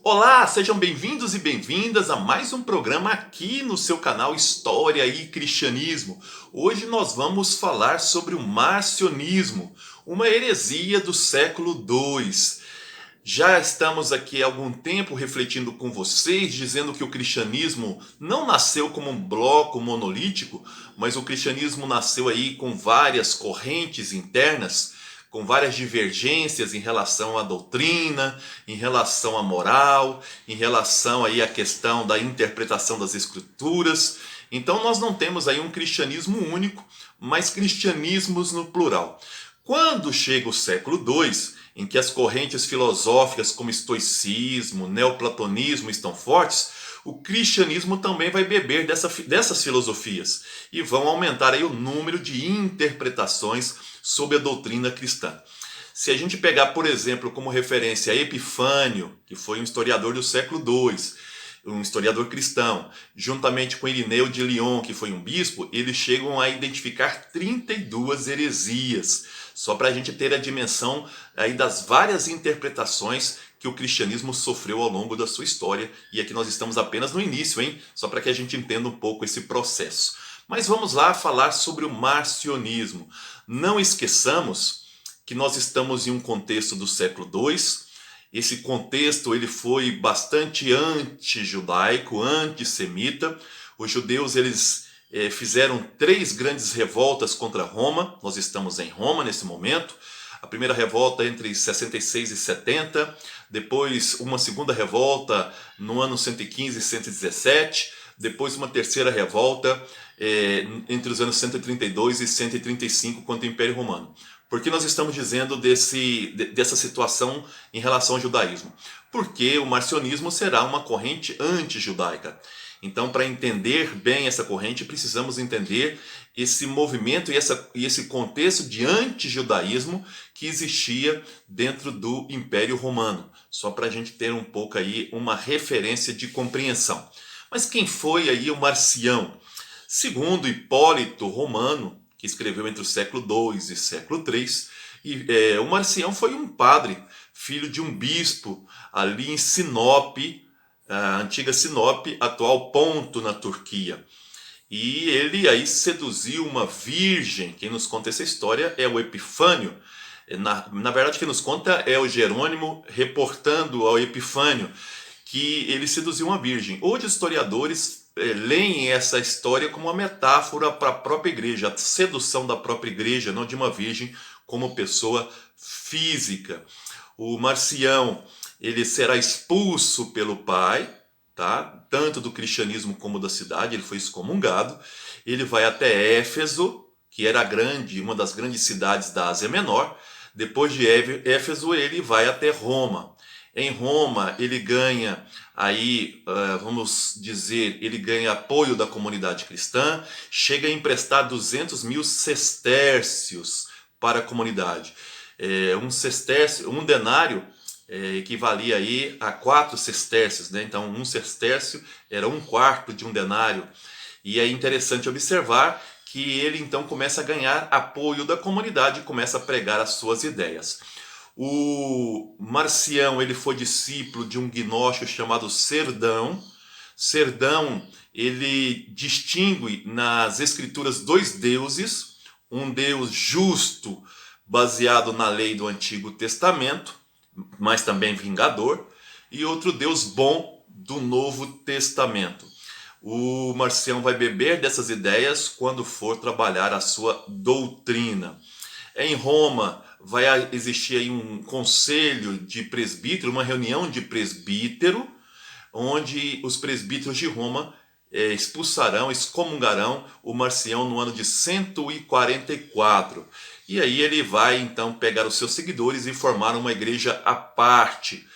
Olá, sejam bem-vindos e bem-vindas a mais um programa aqui no seu canal História e Cristianismo. Hoje nós vamos falar sobre o marcionismo, uma heresia do século II. Já estamos aqui há algum tempo refletindo com vocês, dizendo que o cristianismo não nasceu como um bloco monolítico, mas o cristianismo nasceu aí com várias correntes internas, com várias divergências em relação à doutrina, em relação à moral, em relação aí à questão da interpretação das escrituras. Então nós não temos aí um cristianismo único, mas cristianismos no plural. Quando chega o século II, em que as correntes filosóficas como estoicismo, neoplatonismo estão fortes, o cristianismo também vai beber dessas filosofias e vão aumentar aí o número de interpretações sobre a doutrina cristã. Se a gente pegar, por exemplo, como referência Epifânio, que foi um historiador do século II, um historiador cristão, juntamente com Irineu de Lyon, que foi um bispo, eles chegam a identificar 32 heresias, só para a gente ter a dimensão aí das várias interpretações que o cristianismo sofreu ao longo da sua história. E aqui nós estamos apenas no início, hein? Só para que a gente entenda um pouco esse processo. Mas vamos lá falar sobre o marcionismo. Não esqueçamos que nós estamos em um contexto do século II. Esse contexto ele foi bastante anti-judaico, antissemita. Os judeus eles fizeram 3 grandes revoltas contra Roma. Nós estamos em Roma nesse momento. A primeira revolta entre 66 e 70, depois uma segunda revolta no ano 115 e 117, depois uma terceira revolta entre os anos 132 e 135 contra o Império Romano. Por que nós estamos dizendo dessa situação em relação ao judaísmo? Porque o marcionismo será uma corrente anti-judaica. Então, para entender bem essa corrente, precisamos entender esse movimento e esse contexto de anti-judaísmo que existia dentro do Império Romano. Só para a gente ter um pouco aí uma referência de compreensão. Mas quem foi aí o Marcião? Segundo Hipólito Romano, que escreveu entre o século II e século III, o Marcião foi um padre, filho de um bispo ali em Sinop, a antiga Sinop, atual Ponto na Turquia. E ele aí seduziu uma virgem. Quem nos conta essa história é o Epifânio. Na verdade, quem nos conta é o Jerônimo reportando ao Epifânio que ele seduziu uma virgem. Hoje, historiadores leem essa história como uma metáfora para a própria igreja, a sedução da própria igreja, não de uma virgem como pessoa física. O Marcião ele será expulso pelo pai, tá? Tanto do cristianismo como da cidade, ele foi excomungado. Ele vai até Éfeso, que era uma das grandes cidades da Ásia Menor. Depois de Éfeso, ele vai até Roma. Em Roma, ele ganha aí, vamos dizer, ele ganha apoio da comunidade cristã, chega a emprestar 200 mil sestércios para a comunidade. Um denário equivalia aí a 4 sestércios, né? Então, um sestércio era 1/4 de um denário. E é interessante observar que ele então começa a ganhar apoio da comunidade e começa a pregar as suas ideias. O Marcião ele foi discípulo de um gnóstico chamado Serdão. Serdão ele distingue nas escrituras 2 deuses, um Deus justo baseado na lei do Antigo Testamento, mas também vingador, e outro Deus bom do Novo Testamento. O Marcião vai beber dessas ideias quando for trabalhar a sua doutrina. Em Roma vai existir aí um conselho de presbítero, uma reunião de presbítero, onde os presbíteros de Roma excomungarão o Marcião no ano de 144. E aí ele vai então pegar os seus seguidores e formar uma igreja à parte.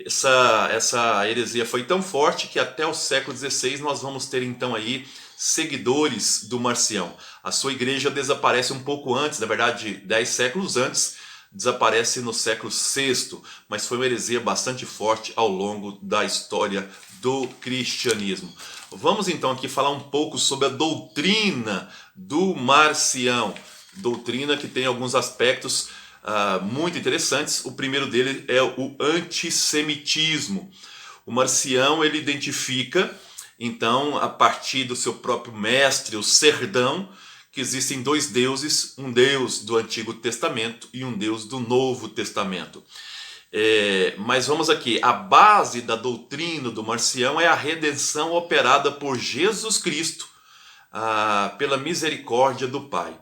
Essa heresia foi tão forte que até o século XVI nós vamos ter então aí seguidores do Marcião. A sua igreja desaparece um pouco antes, na verdade 10 séculos antes, desaparece no século VI, mas foi uma heresia bastante forte ao longo da história do cristianismo. Vamos então aqui falar um pouco sobre a doutrina do Marcião, doutrina que tem alguns aspectos muito interessantes. O primeiro dele é o antissemitismo. O Marcião, ele identifica, então, a partir do seu próprio mestre, o Serdão, que existem dois deuses, um Deus do Antigo Testamento e um Deus do Novo Testamento. Mas vamos aqui, a base da doutrina do Marcião é a redenção operada por Jesus Cristo, pela misericórdia do Pai.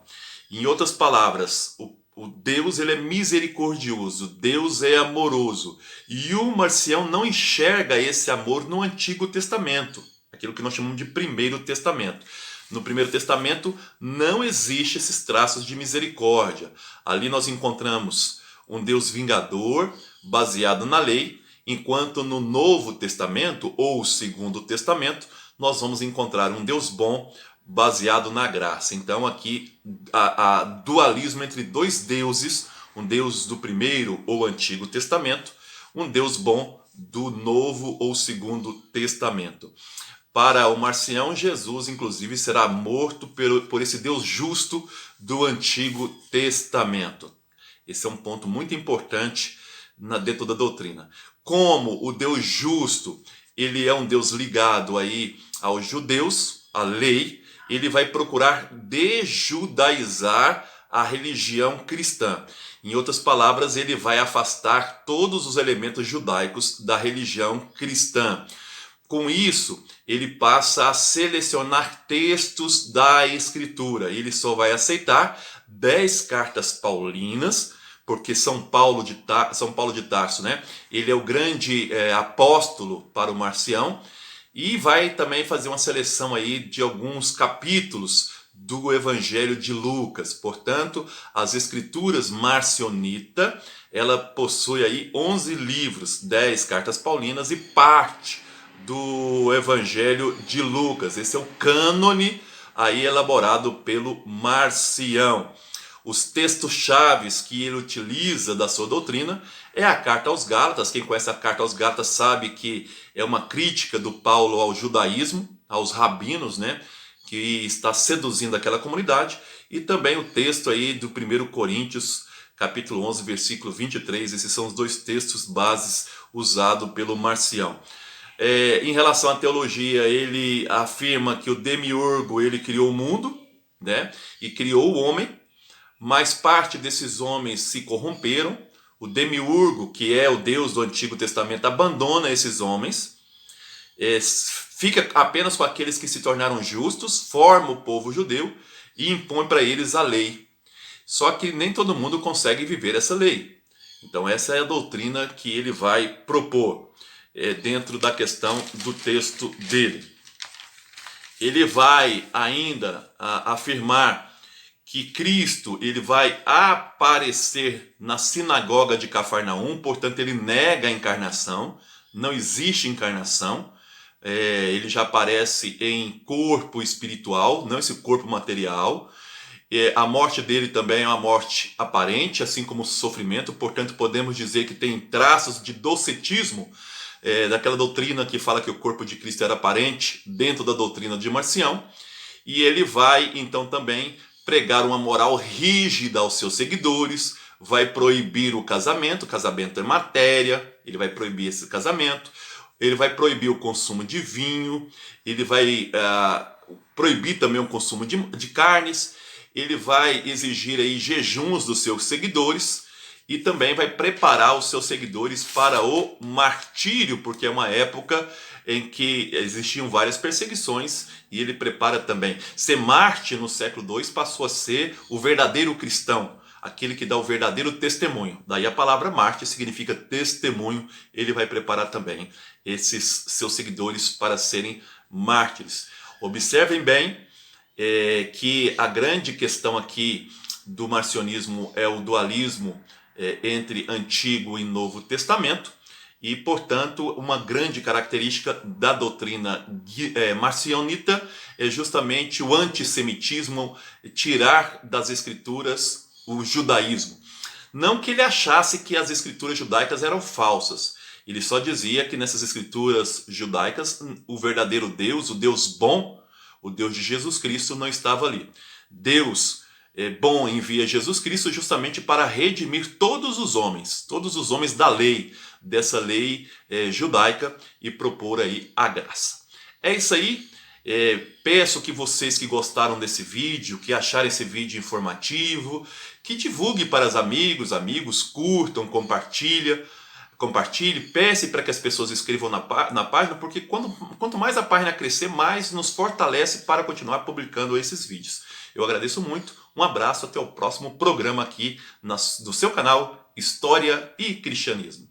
Em outras palavras, o Deus, ele é misericordioso, Deus é amoroso, e o Marcião não enxerga esse amor no Antigo Testamento, aquilo que nós chamamos de Primeiro Testamento. No Primeiro Testamento não existe esses traços de misericórdia. Ali nós encontramos um Deus vingador, baseado na lei, enquanto no Novo Testamento, ou Segundo Testamento, nós vamos encontrar um Deus bom, baseado na graça. Então aqui há dualismo entre dois deuses, um Deus do Primeiro ou Antigo Testamento, um Deus bom do Novo ou Segundo Testamento. Para o Marcião, Jesus, inclusive, será morto por esse Deus justo do Antigo Testamento. Esse é um ponto muito importante dentro da doutrina. Como o Deus justo, ele é um Deus ligado aí aos judeus, à lei, ele vai procurar dejudaizar a religião cristã. Em outras palavras, ele vai afastar todos os elementos judaicos da religião cristã. Com isso, ele passa a selecionar textos da Escritura. Ele só vai aceitar 10 cartas paulinas, porque São Paulo de Tarso, né? Ele é o grande apóstolo para o Marcião, e vai também fazer uma seleção aí de alguns capítulos do Evangelho de Lucas. Portanto, as Escrituras marcionita, ela possui aí 11 livros, 10 cartas paulinas e parte do Evangelho de Lucas. Esse é o cânone aí elaborado pelo Marcião. Os textos chaves que ele utiliza da sua doutrina é a Carta aos Gálatas. Quem conhece a Carta aos Gálatas sabe que é uma crítica do Paulo ao judaísmo, aos rabinos, né, que está seduzindo aquela comunidade, e também o texto aí do 1 Coríntios, capítulo 11, versículo 23. Esses são os dois textos bases usados pelo Marcião. Em relação à teologia, ele afirma que o demiurgo, ele criou o mundo, né, e criou o homem, mas parte desses homens se corromperam. O demiurgo, que é o Deus do Antigo Testamento, abandona esses homens, fica apenas com aqueles que se tornaram justos, forma o povo judeu e impõe para eles a lei. Só que nem todo mundo consegue viver essa lei. Então essa é a doutrina que ele vai propor dentro da questão do texto dele. Ele vai ainda afirmar que Cristo ele vai aparecer na sinagoga de Cafarnaum, portanto ele nega a encarnação, não existe encarnação, ele já aparece em corpo espiritual, não esse corpo material. A morte dele também é uma morte aparente, assim como o sofrimento, portanto podemos dizer que tem traços de docetismo, daquela doutrina que fala que o corpo de Cristo era aparente, dentro da doutrina de Marcião. E ele vai então também pregar uma moral rígida aos seus seguidores, vai proibir o casamento é matéria, ele vai proibir esse casamento, ele vai proibir o consumo de vinho, ele vai proibir também o consumo de carnes, ele vai exigir aí jejuns dos seus seguidores e também vai preparar os seus seguidores para o martírio, porque é uma época em que existiam várias perseguições, e ele prepara também. Ser mártir no século II passou a ser o verdadeiro cristão, aquele que dá o verdadeiro testemunho. Daí a palavra mártir significa testemunho. Ele vai preparar também esses seus seguidores para serem mártires. Observem bem que a grande questão aqui do marcionismo é o dualismo entre Antigo e Novo Testamento, e, portanto, uma grande característica da doutrina marcionita é justamente o antissemitismo, tirar das escrituras o judaísmo. Não que ele achasse que as escrituras judaicas eram falsas, ele só dizia que nessas escrituras judaicas o verdadeiro Deus, o Deus bom, o Deus de Jesus Cristo não estava ali. Deus bom envia Jesus Cristo justamente para redimir todos os homens da lei, dessa lei judaica, e propor aí a graça. É isso aí. Peço que vocês que gostaram desse vídeo, que acharam esse vídeo informativo, que divulgue para os amigos, curtam, compartilhe, peça para que as pessoas escrevam na página, porque quanto mais a página crescer, mais nos fortalece para continuar publicando esses vídeos. Eu agradeço muito, um abraço, até o próximo programa aqui no seu canal História e Cristianismo.